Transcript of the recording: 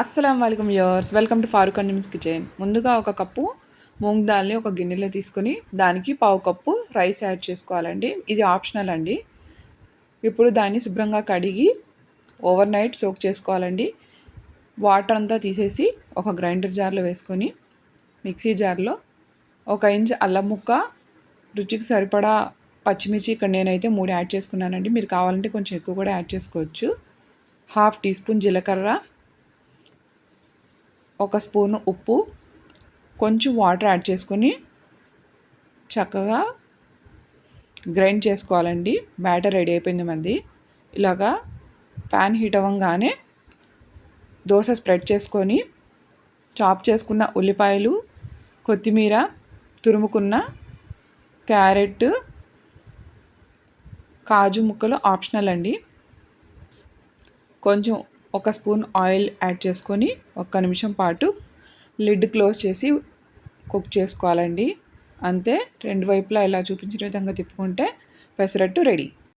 అస్సలం వాలేకుమ్ viewers, welcome to Farooq Anjum's kitchen. ముందుగా ఒక కప్పు మూంగ్ దాల్ని ఒక గిన్నెలో తీసుకొని దానికి పావు కప్పు రైస్ యాడ్ చేసుకోవాలండి. ఇది ఆప్షనల్ అండి. ఇప్పుడు దాన్ని శుభ్రంగా కడిగి ఓవర్ నైట్ సోక్ చేసుకోవాలండి. వాటర్ అంతా తీసేసి ఒక గ్రైండర్ జార్లో వేసుకొని మిక్సీ జార్లో 1 ఇంచ్ అల్లం ముక్క, రుచికి సరిపడా పచ్చిమిర్చి, ఇక్కడ నేనైతే 3 యాడ్ చేసుకున్నానండి. మీరు కావాలంటే కొంచెం ఎక్కువ కూడా యాడ్ చేసుకోవచ్చు. 1/2 టీ స్పూన్ జీలకర్ర, 1 స్పూను ఉప్పు, కొంచెం వాటర్ యాడ్ చేసుకొని చక్కగా గ్రైండ్ చేసుకోవాలండి. బ్యాటర్ రెడీ అయిపోయింది మంది. ఇలాగా ప్యాన్ హీట్ అవ్వగానే దోశ స్ప్రెడ్ చేసుకొని చాప్ చేసుకున్న ఉల్లిపాయలు, కొత్తిమీర, తురుముకున్న క్యారెట్, కాజు ముక్కలు ఆప్షనల్ అండి. కొంచెం 1 స్పూన్ ఆయిల్ యాడ్ చేసుకొని 1 నిమిషం పాటు లిడ్ క్లోజ్ చేసి కుక్ చేసుకోవాలండి. అంతే, 2 వైపులా ఇలా చూపించిన విధంగా తిప్పుకుంటే పెసరట్టు రెడీ.